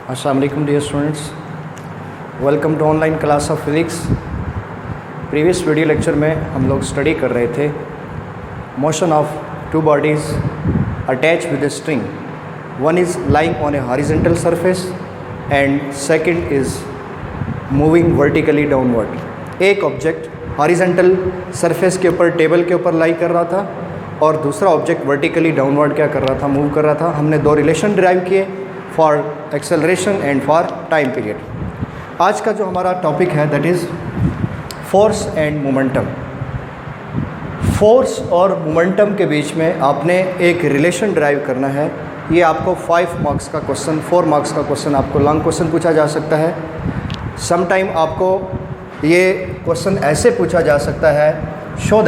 अस्सलाम वालेकुम dear students, welcome to online class of physics. Previous video lecture में हम लोग स्टडी कर रहे थे motion of two bodies attach with a string. One is lying on a horizontal surface and second is moving vertically downward. एक object horizontal surface के ऊपर table के ऊपर लाई कर रहा था और दूसरा ऑब्जेक्ट वर्टिकली डाउनवर्ड क्या कर रहा था, मूव कर रहा था। हमने दो रिलेशन डिराइव किए for acceleration and for time period. आज का जो हमारा टॉपिक है that is force and momentum. Force और मोमेंटम के बीच में आपने एक रिलेशन डिराइव करना है। ये आपको 5 मार्क्स का क्वेश्चन, 4 मार्क्स का क्वेश्चन, आपको लॉन्ग क्वेश्चन पूछा जा सकता है। सम टाइम आपको ये क्वेश्चन ऐसे पूछा जा सकता है, show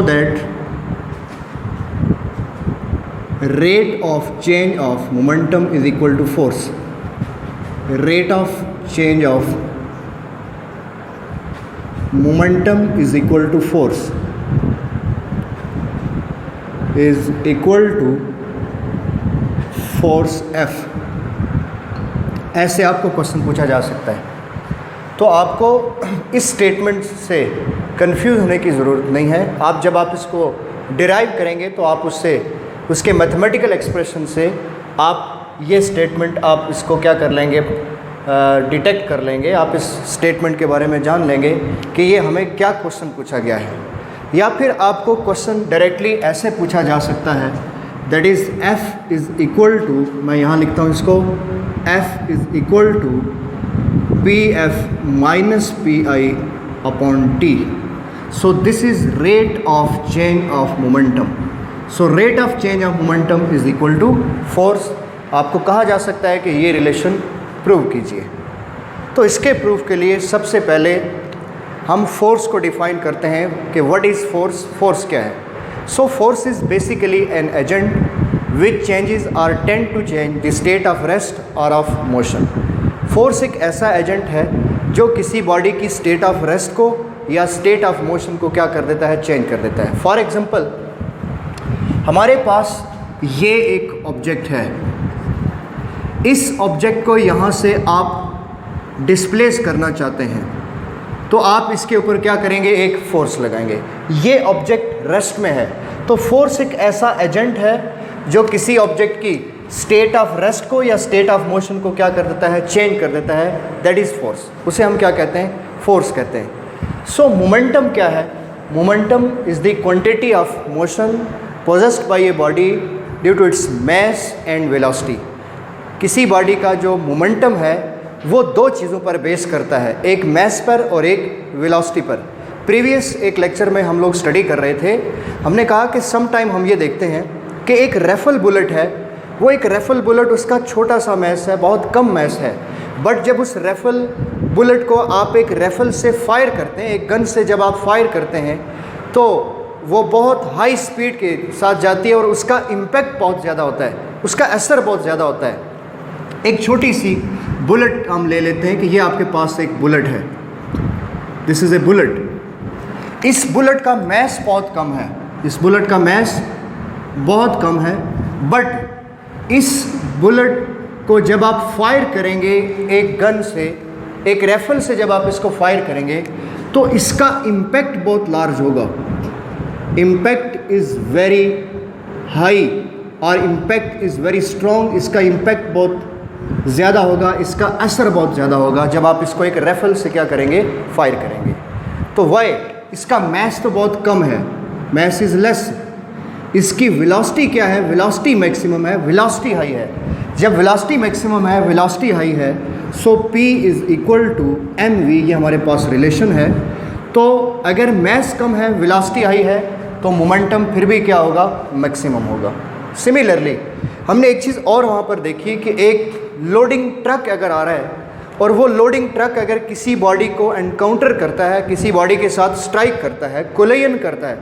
that rate of change of momentum is equal to force. Rate of change of momentum is equal to force is equal to force F. ऐसे आपको क्वेश्चन पूछा जा सकता है। तो आपको इस स्टेटमेंट से कंफ्यूज होने की ज़रूरत नहीं है। आप जब आप इसको डिराइव करेंगे तो आप उसके मैथमेटिकल एक्सप्रेशन से आप ये स्टेटमेंट आप इसको क्या कर लेंगे, डिटेक्ट कर लेंगे। आप इस स्टेटमेंट के बारे में जान लेंगे कि ये हमें क्या क्वेश्चन पूछा गया है। या फिर आपको क्वेश्चन डायरेक्टली ऐसे पूछा जा सकता है, that is F is equal to, मैं यहाँ लिखता हूँ इसको, F is equal to PF minus PI upon T. So this is rate of change of momentum. So rate of change of momentum is equal to force. आपको कहा जा सकता है कि ये रिलेशन प्रूव कीजिए। तो इसके प्रूफ के लिए सबसे पहले हम फोर्स को डिफाइन करते हैं कि व्हाट इज़ फोर्स, फोर्स क्या है। So force is basically an agent which changes or tend to change the state of rest और ऑफ मोशन. फोर्स एक ऐसा एजेंट है जो किसी बॉडी की स्टेट ऑफ रेस्ट को या स्टेट ऑफ मोशन को क्या कर देता है, चेंज कर देता है। फॉर एग्जांपल, हमारे पास ये एक ऑब्जेक्ट है। इस ऑब्जेक्ट को यहाँ से आप डिस्प्लेस करना चाहते हैं तो आप इसके ऊपर क्या करेंगे, एक फोर्स लगाएंगे। ये ऑब्जेक्ट रेस्ट में है तो फोर्स एक ऐसा एजेंट है जो किसी ऑब्जेक्ट की स्टेट ऑफ रेस्ट को या स्टेट ऑफ मोशन को क्या कर देता है, चेंज कर देता है। That is force. उसे हम क्या कहते हैं, फोर्स कहते हैं। सो मोमेंटम क्या है? Momentum is the quantity of motion possessed by a body due to its mass and velocity. किसी बॉडी का जो मोमेंटम है वो दो चीज़ों पर बेस करता है, एक मैस पर और एक वेलोसिटी पर। प्रीवियस एक लेक्चर में हम लोग स्टडी कर रहे थे, हमने कहा कि सम टाइम हम ये देखते हैं कि एक राइफल बुलेट है, वो एक राइफल बुलेट, उसका छोटा सा मैस है, बहुत कम मैस है, बट जब उस राइफल बुलेट को आप एक राइफल से फायर करते हैं, एक गन से जब आप फायर करते हैं तो वो बहुत हाई स्पीड के साथ जाती है और उसका इम्पैक्ट बहुत ज़्यादा होता है, उसका असर बहुत ज़्यादा होता है। एक छोटी सी बुलेट हम ले लेते हैं कि ये आपके पास एक बुलेट है, दिस इज़ ए बुलेट। इस बुलेट का मैस बहुत कम है, इस बुलेट का मैस बहुत कम है, बट इस बुलेट को जब आप फायर करेंगे एक गन से, एक राइफल से जब आप इसको फायर करेंगे तो इसका इम्पैक्ट बहुत लार्ज होगा। इम्पैक्ट इज़ वेरी हाई और इम्पैक्ट इज़ वेरी स्ट्रॉन्ग। इसका इम्पैक्ट बहुत ज़्यादा होगा, इसका असर बहुत ज़्यादा होगा जब आप इसको एक राइफल से क्या करेंगे, फायर करेंगे। तो वाई, इसका मैस तो बहुत कम है, मैस इज़ लेस। इसकी वेलोसिटी क्या है, वेलोसिटी मैक्सिमम है, वेलोसिटी हाई है। जब वेलोसिटी मैक्सिमम है, वेलोसिटी हाई है, so P is equal to mv, ये हमारे पास रिलेशन है। तो अगर मैस कम है, वेलोसिटी हाई है, तो मोमेंटम फिर भी क्या होगा, मैक्सिमम होगा। सिमिलरली हमने एक चीज़ और वहाँ पर देखी कि एक लोडिंग ट्रक अगर आ रहा है और वो लोडिंग ट्रक अगर किसी बॉडी को एनकाउंटर करता है, किसी बॉडी के साथ स्ट्राइक करता है, कोलिजन करता है,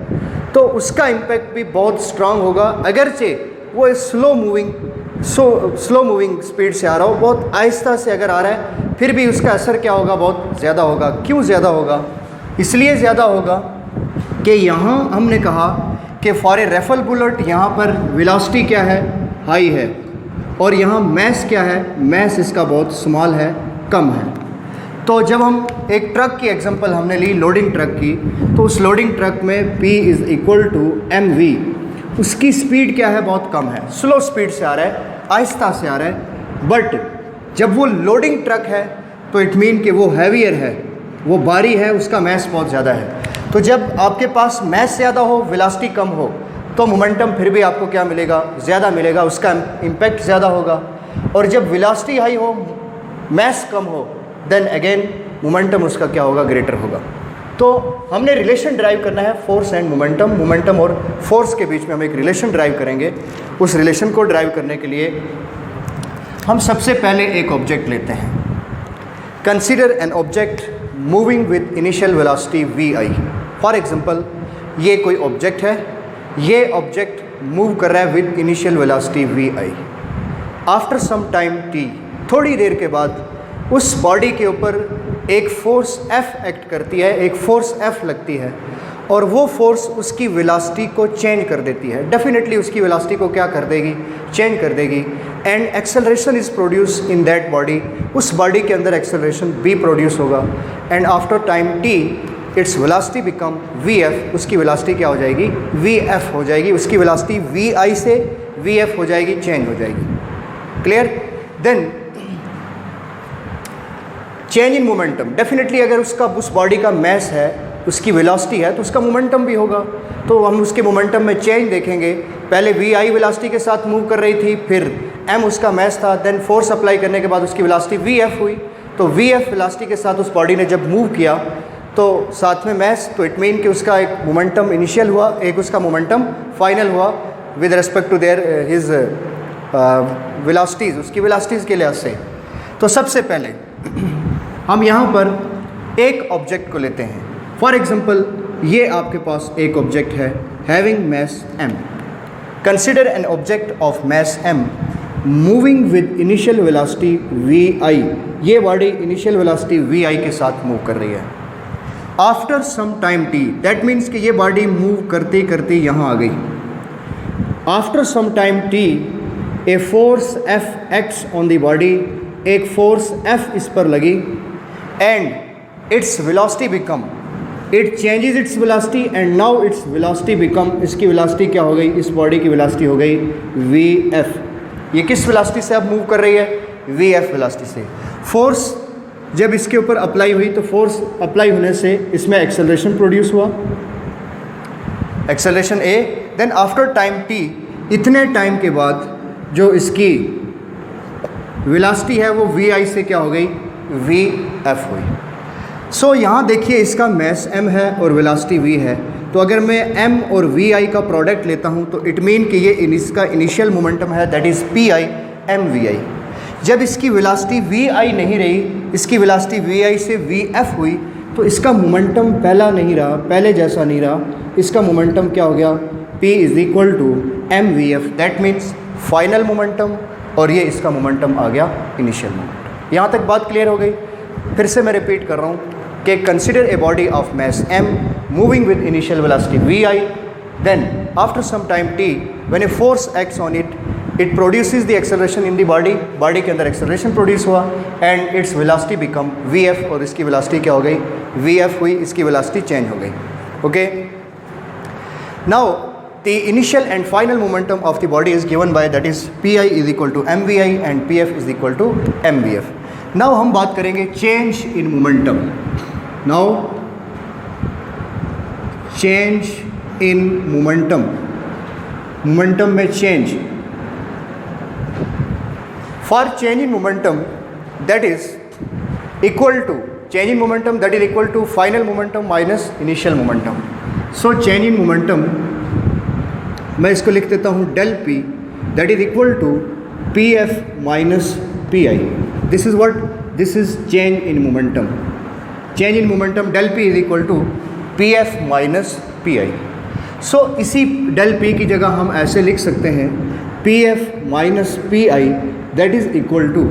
तो उसका इम्पैक्ट भी बहुत स्ट्रांग होगा। अगरचे वो स्लो मूविंग स्पीड से आ रहा हो, बहुत आहिस्ता से अगर आ रहा है, फिर भी उसका असर क्या होगा, बहुत ज़्यादा होगा। क्यों ज़्यादा होगा? इसलिए ज़्यादा होगा कि यहाँ हमने कहा कि फॉर ए रेफल बुलेट यहाँ पर वेलोसिटी क्या है, हाई है, और यहाँ मैस क्या है, मैस इसका बहुत स्मॉल है, कम है। तो जब हम एक ट्रक की एग्जांपल हमने ली, लोडिंग ट्रक की, तो उस लोडिंग ट्रक में P is equal to mv, उसकी स्पीड क्या है, बहुत कम है, स्लो स्पीड से आ रहा है, आहिस्ता से आ रहा है। बट जब वो लोडिंग ट्रक है तो इट मीन कि वो हैवियर है, वो भारी है, उसका मैस बहुत ज़्यादा है। तो जब आपके पास मैस ज़्यादा हो, वेलोसिटी कम हो, तो मोमेंटम फिर भी आपको क्या मिलेगा, ज़्यादा मिलेगा, उसका इम्पैक्ट ज़्यादा होगा। और जब वेलोसिटी हाई हो, मैस कम हो, देन अगेन मोमेंटम उसका क्या होगा, ग्रेटर होगा। तो हमने रिलेशन ड्राइव करना है फोर्स एंड मोमेंटम, मोमेंटम और फोर्स के बीच में हम एक रिलेशन ड्राइव करेंगे। उस रिलेशन को ड्राइव करने के लिए हम सबसे पहले एक ऑब्जेक्ट लेते हैं। Consider an object moving with initial velocity vi। For example ये कोई ऑब्जेक्ट है, ये ऑब्जेक्ट मूव कर रहा है with initial velocity vi। After some time t, थोड़ी देर के बाद उस बॉडी के ऊपर एक फोर्स F एक्ट करती है, एक फोर्स F लगती है, और वो फोर्स उसकी वेलोसिटी को चेंज कर देती है। डेफिनेटली उसकी वेलोसिटी को क्या कर देगी, चेंज कर देगी। And acceleration is produce in that body, उस बॉडी के अंदर एक्सेलरेशन भी प्रोड्यूस होगा। And after time t it's velocity become vf, उसकी वेलोसिटी क्या हो जाएगी, vf हो जाएगी, उसकी वेलोसिटी vi से vf हो जाएगी, चेंज हो जाएगी। Clear? Then change in momentum, definitely अगर उसका उस बॉडी का मैस है, उसकी वेलोसिटी है, तो उसका मोमेंटम भी होगा। तो हम उसके मोमेंटम में चेंज देखेंगे। पहले vi वेलोसिटी के साथ मूव कर रही थी, फिर m उसका मैस था, देन फोर्स अप्लाई करने के बाद उसकी वेलोसिटी vf हुई। तो vf वेलोसिटी के साथ उस बॉडी ने जब मूव किया तो साथ में मैस, तो इट मीन कि उसका एक मोमेंटम इनिशियल हुआ, एक उसका मोमेंटम फाइनल हुआ with respect to their his velocities, उसकी वेलोसिटीज़ के लिहाज से। तो सबसे पहले हम यहाँ पर एक ऑब्जेक्ट को लेते हैं। फॉर एग्जांपल ये आपके पास एक ऑब्जेक्ट है having mass m। Consider an object of mass m moving with initial velocity vi। ये बॉडी इनिशियल वेलोसिटी vi के साथ मूव कर रही है। After some time t, that means कि ये बॉडी मूव करते करते यहाँ आ गई। After some time t a force F acts on the body, एक फोर्स F इस पर लगी, and its velocity become, it changes its velocity and now it's velocity become, इसकी वेलोसिटी क्या हो गई, इस बॉडी की वेलोसिटी हो गई vf। ये किस वेलोसिटी से अब मूव कर रही है, vf वेलोसिटी से। फोर्स जब इसके ऊपर अप्लाई हुई तो फोर्स अप्लाई होने से इसमें एक्सेलरेशन प्रोड्यूस हुआ, acceleration a। Then after time t, इतने टाइम के बाद जो इसकी वेलोसिटी है वो vi से क्या हो गई, vf हुई। सो यहाँ देखिए इसका मैस m है और वेलोसिटी v है। तो अगर मैं m और vi का प्रोडक्ट लेता हूँ तो इट मीन कि ये इसका इनिशियल मोमेंटम है, दैट इज़ pi mvi। जब इसकी वेलोसिटी vi नहीं रही, इसकी वेलोसिटी vi से vf हुई, तो इसका मोमेंटम पहला नहीं रहा, पहले जैसा नहीं रहा। इसका मोमेंटम क्या हो गया, p is equal to mvf, that means final momentum, और ये इसका मोमेंटम आ गया इनिशियल मोमेंटम। यहाँ तक बात क्लियर हो गई। फिर से मैं रिपीट कर रहा हूँ कि consider a body of mass m moving with initial velocity vi, then after some time t when a force acts on it, it produces the acceleration in the body, body के अंदर acceleration produce हुआ, and its velocity become vf, और इसकी velocity क्या हो गई, vf हुई, इसकी वेलोसिटी चेंज हो गई। Okay, now the initial and final momentum of the body is given by, that is pi is equal to mvi and pf is equal to mvf। now हम बात करेंगे change in momentum। now change in momentum, momentum में change, for change in momentum that is equal to, change in momentum that is equal to final momentum minus initial momentum। so change in momentum मैं इसको लिख देता हूँ del p, that is equal to P F minus P i. This is what, this is change in momentum. Change in momentum del P is equal to P F minus P i. So इसी del P की जगह हम ऐसे लिख सकते हैं P F minus P I, that is equal to,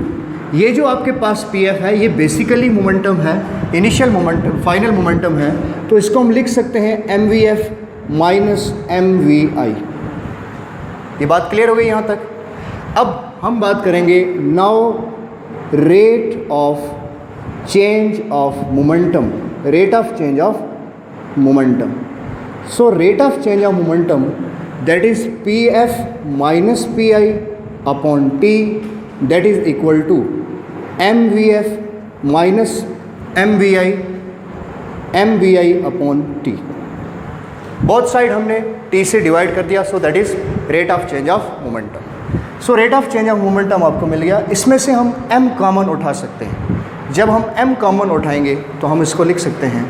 ये जो आपके पास पी एफ है ये बेसिकली मोमेंटम है, इनिशियल मोमेंटम, फाइनल मोमेंटम है, तो इसको हम लिख सकते हैं M V F minus mvi। ये बात क्लियर हो गई यहाँ तक। अब हम बात करेंगे now rate of change of momentum, rate of change of momentum. So rate of change of momentum that is pf minus pi upon t that is equal to mvf minus mvi upon t। Both side हमने t से divide कर दिया, so that is rate of change of momentum. So rate of change of momentum आपको मिल गया। इसमें से हम m कॉमन उठा सकते हैं। जब हम m कॉमन उठाएंगे तो हम इसको लिख सकते हैं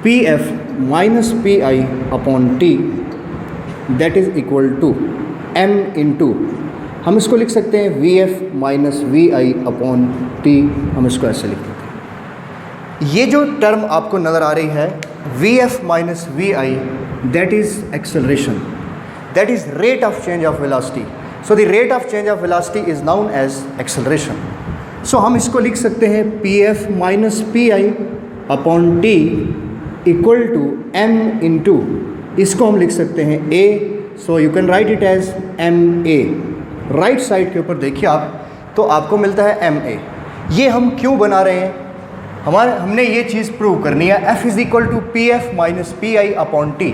pf minus pi upon t that is equal to m into, हम इसको लिख सकते हैं vf minus vi upon t, हम इसको ऐसे लिख देते हैं। ये जो टर्म आपको नज़र आ रही है vf minus vi that is acceleration, that is rate of change of velocity. So the rate of change of velocity is known as acceleration. So हम इसको लिख सकते हैं pf minus pi upon t equal to m into, इसको हम लिख सकते हैं a, so you can write it as ma। Right side के ऊपर देखिए आप, तो आपको मिलता है ma। ये हम क्यों बना रहे हैं? हमने ये चीज़ प्रूव करनी है f is equal to pf minus pi upon t,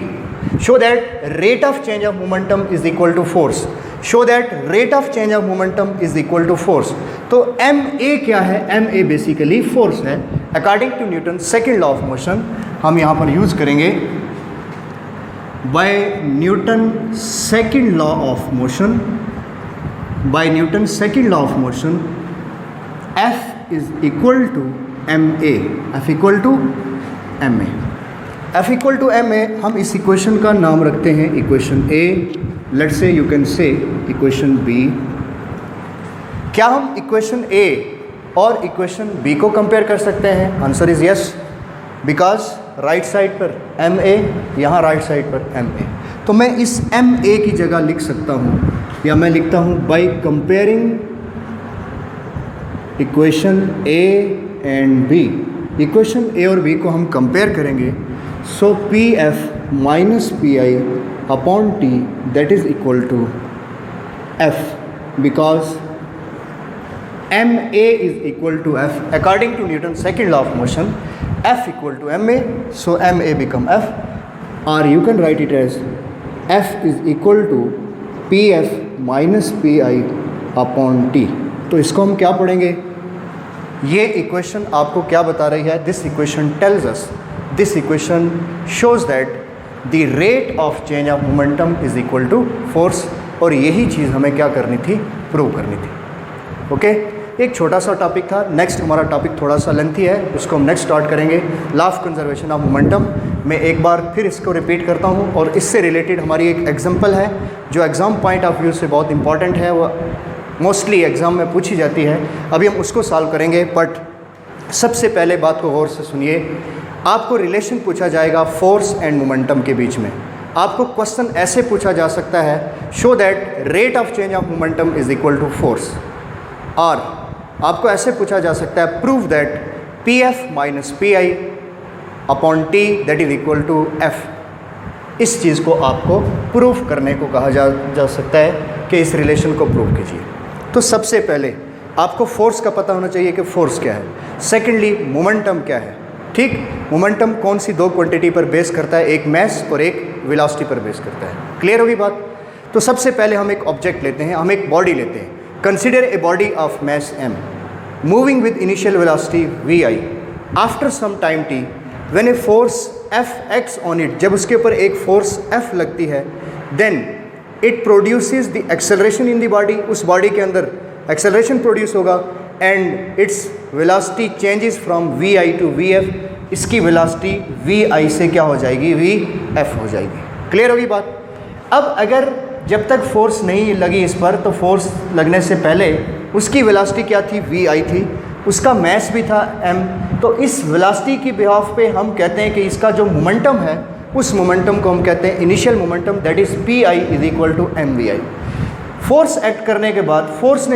show that rate of change of momentum is equal to force, show that rate of change of momentum is equal to force. तो ma क्या है? ma basically force है। According to Newton second law of motion हम यहाँ पर use करेंगे by Newton second law of motion, by Newton second law of motion f is equal to ma, f equal to ma, f equal to ma। हम इस equation का नाम रखते हैं equation a, let's say you can say equation b। क्या हम equation a और equation b को कंपेयर कर सकते हैं? Answer is yes, because right side पर ma, यहाँ राइट साइड पर ma। तो मैं इस ma की जगह लिख सकता हूँ, या मैं लिखता हूँ by comparing equation a and b। Equation a और b को हम कंपेयर करेंगे, so pf minus pi upon t that is equal to f, because ma is equal to f according to Newton's second law of motion, f equal to ma, so ma become f, or you can write it as f is equal to pf minus pi upon t। तो इसको हम क्या पढ़ेंगे? ये equation आपको क्या बता रही है? This equation tells us, this equation shows that the rate of change of momentum is equal to force, और यही चीज़ हमें क्या करनी थी? प्रूव करनी थी। ओके, एक छोटा सा टॉपिक था। नेक्स्ट हमारा टॉपिक थोड़ा सा लेंथी है, उसको हम नेक्स्ट स्टार्ट करेंगे, law of conservation of momentum. मैं एक बार फिर इसको रिपीट करता हूँ, और इससे रिलेटेड हमारी एक एग्जांपल है जो एग्ज़ाम पॉइंट ऑफ व्यू से बहुत इंपॉर्टेंट है, वो मोस्टली एग्ज़ाम में पूछी जाती है। अभी हम उसको सॉल्व करेंगे, बट सबसे पहले बात को गौर से सुनिए। आपको रिलेशन पूछा जाएगा फोर्स एंड मोमेंटम के बीच में। आपको क्वेश्चन ऐसे पूछा जा सकता है, show that rate of change of momentum is equal to force, और आपको ऐसे पूछा जा सकता है, prove that P F minus P I upon T that is equal to F. इस चीज़ को आपको प्रूफ करने को कहा जा सकता है कि इस रिलेशन को प्रूव कीजिए। तो सबसे पहले आपको फोर्स का पता होना चाहिए कि फोर्स क्या है। सेकेंडली मोमेंटम क्या है, ठीक। मोमेंटम कौन सी दो क्वांटिटी पर बेस करता है? एक मैस और एक वेलोसिटी पर बेस करता है। क्लियर होगी बात? तो सबसे पहले हम एक ऑब्जेक्ट लेते हैं, हम एक बॉडी लेते हैं। Consider a body of mass m moving with initial velocity vi after some time t when a force f acts on it, जब उसके ऊपर एक फोर्स f लगती है, then it produces the acceleration in the body, उस body के अंदर acceleration produce होगा, and its velocity changes from vi to vf, इसकी वेलोसिटी vi से क्या हो जाएगी? vf हो जाएगी। क्लियर होगी बात? अब अगर जब तक फोर्स नहीं लगी इस पर, तो फोर्स लगने से पहले उसकी वेलोसिटी क्या थी? vi थी, उसका मैस भी था m। तो इस वेलोसिटी की बिहाफ पे हम कहते हैं कि इसका जो मोमेंटम है, उस मोमेंटम को हम कहते हैं initial momentum, that is P I is equal to M we I. Force act करने के बाद फोर्स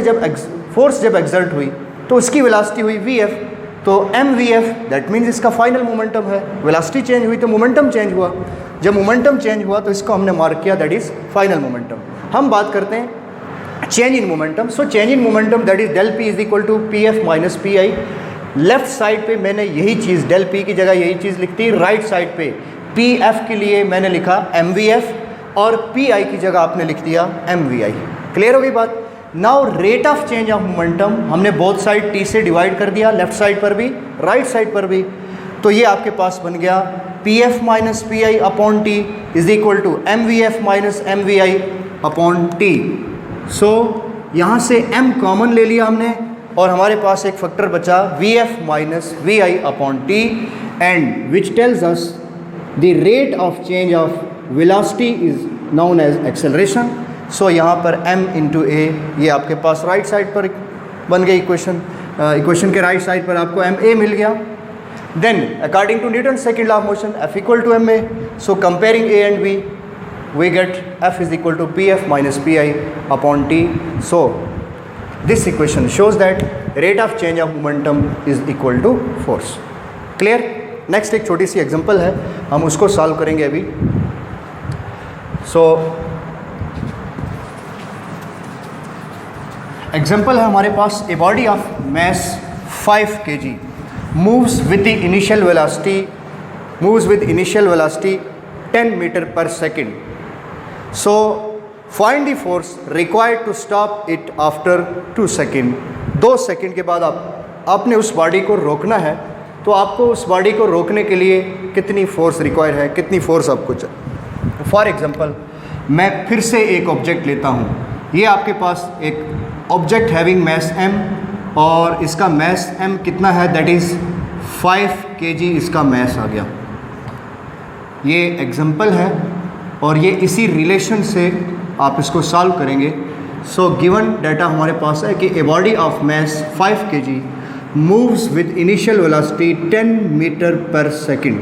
जब एग्जर्ट हुई तो उसकी वेलोसिटी हुई वी एफ। तो mvf दैट मीन्स इसका फाइनल मोमेंटम है। वेलोसिटी चेंज हुई तो मोमेंटम चेंज हुआ, जब मोमेंटम चेंज हुआ तो इसको हमने मार्क किया दैट इज़ फाइनल मोमेंटम। हम बात करते हैं change in momentum. So change in momentum that is del P is equal to P F minus P I. Left side पे मैंने यही चीज़ डेल पी की जगह यही चीज़ लिखती, राइट साइड पे पी एफ के लिए मैंने लिखा एम वी एफ और पी आई की जगह आपने लिख दिया एम वी आई। क्लियर हो गई बात। Now rate of change of momentum हमने बोथ साइड टी से डिवाइड कर दिया, लेफ्ट साइड पर भी राइट साइड पर भी, तो ये आपके पास बन गया p F minus P I upon t is equal to M V F minus M we I upon T. So यहाँ से m कॉमन ले लिया हमने और हमारे पास एक फैक्टर बचा v F minus we I upon t and which tells us the rate of change of velocity is known as acceleration. So यहाँ पर m इंटू ए, ये आपके पास राइट साइड पर बन गई इक्वेशन के राइट साइड पर आपको एम ए मिल गया। Then according to Newton second law of motion F equal to M A, so comparing A and B we get F is equal to PF minus PI upon T. So this equation shows that rate of change of momentum is equal to force. Clear? Next एक छोटी सी example है, हम उसको solve करेंगे अभी। So example है हमारे पास a body of mass 5 kg moves with initial velocity 10 meter per second. So find the force required to stop it after 2 seconds. 2 second के बाद आपने उस बॉडी को रोकना है, तो आपको उस बॉडी को रोकने के लिए कितनी फोर्स रिक्वायर है, कितनी फोर्स आपको चाहिए। फॉर एग्जांपल मैं फिर से एक ऑब्जेक्ट लेता हूँ, ये आपके पास एक ऑब्जेक्ट हैविंग मैस m और इसका मैस m कितना है, दैट इज़ 5 kg इसका मैस आ गया। ये एग्जांपल है और ये इसी रिलेशन से आप इसको सॉल्व करेंगे। सो गिवन डाटा हमारे पास है कि a body of mass 5 kg moves with initial velocity 10 metre per second.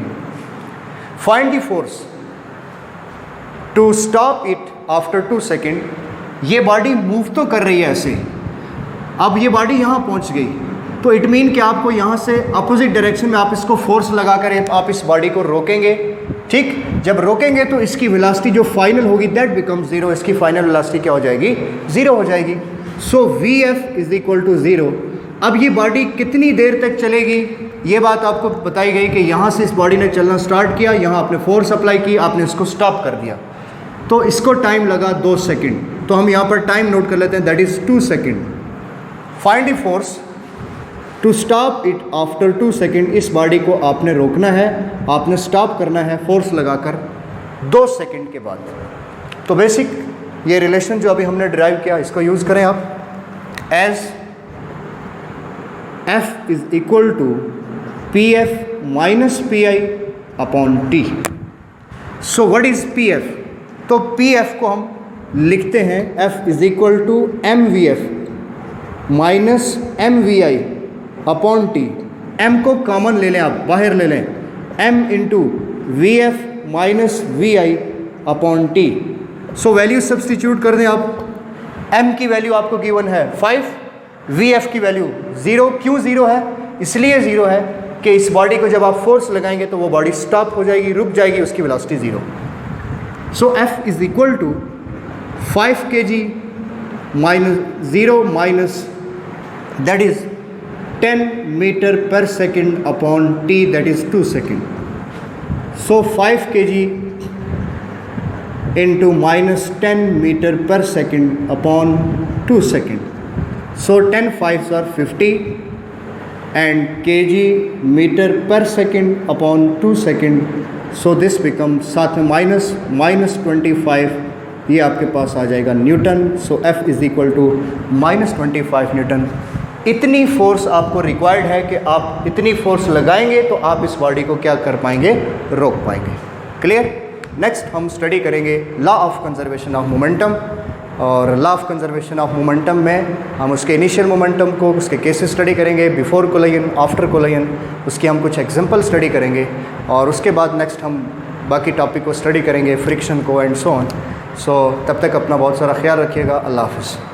Find the force to stop it after 2 second. ये बॉडी मूव तो कर रही है ऐसे, अब ये बॉडी यहाँ पहुँच गई, तो इट मीन कि आपको यहाँ से अपोजिट डायरेक्शन में आप इसको फोर्स लगाकर आप इस बॉडी को रोकेंगे। ठीक, जब रोकेंगे तो इसकी वेलोसिटी जो फाइनल होगी दैट बिकम ज़ीरो, इसकी फाइनल वेलोसिटी क्या हो जाएगी, ज़ीरो हो जाएगी। So V F is equal to zero. अब ये बॉडी कितनी देर तक चलेगी, ये बात आपको बताई गई कि यहाँ से इस बॉडी ने चलना स्टार्ट किया, यहाँ आपने फोर्स अप्लाई की, आपने इसको स्टॉप कर दिया, तो इसको टाइम लगा 2 सेकेंड। तो हम यहाँ पर टाइम नोट कर लेते हैं, that is 2 second. Find the force to stop it after 2 second. इस बॉडी को आपने रोकना है, आपने स्टॉप करना है फोर्स लगाकर 2 सेकेंड के बाद। तो बेसिक ये रिलेशन जो अभी हमने ड्राइव किया इसको यूज़ करें आप, as F is equal to P F minus P I upon T. So what is P F? तो पी एफ को हम लिखते हैं F is equal to M V F minus M we I upon T. m को common ले लें, आप बाहर ले लें, m into V F minus we I upon T. So value substitute कर दें आप। m की वैल्यू आपको गिवन है 5, वी एफ की वैल्यू 0। क्यों 0 है? इसलिए 0 है कि इस बॉडी को जब आप फोर्स लगाएंगे तो वो बॉडी स्टॉप हो जाएगी, रुक जाएगी, उसकी velocity 0। So f is equal to 5 kg minus 0 minus that is 10 meter per second upon t, that is 2 seconds. So 5 kg into minus 10 meter per second upon 2 seconds. So 10 5s are 50 and kg meter per second upon 2 seconds. So this becomes साथ में minus 25, ये आपके पास आ जाएगा newton. So F is equal to -25 newton. इतनी force आपको required है कि आप इतनी फोर्स लगाएंगे तो आप इस बॉडी को क्या कर पाएंगे, रोक पाएंगे। क्लियर? नेक्स्ट हम स्टडी करेंगे law of conservation of momentum, और law of conservation of momentum में हम उसके इनिशियल मोमेंटम को, उसके केसेस स्टडी करेंगे, बिफोर कोलाइन, आफ्टर कोलाइन, उसकी हम कुछ एग्जांपल स्टडी करेंगे, और उसके बाद नेक्स्ट हम बाकी टॉपिक को स्टडी करेंगे, फ्रिक्शन को एंड सो ऑन। सो तब तक अपना बहुत सारा ख्याल रखिएगा। अल्लाह हाफ़िज़।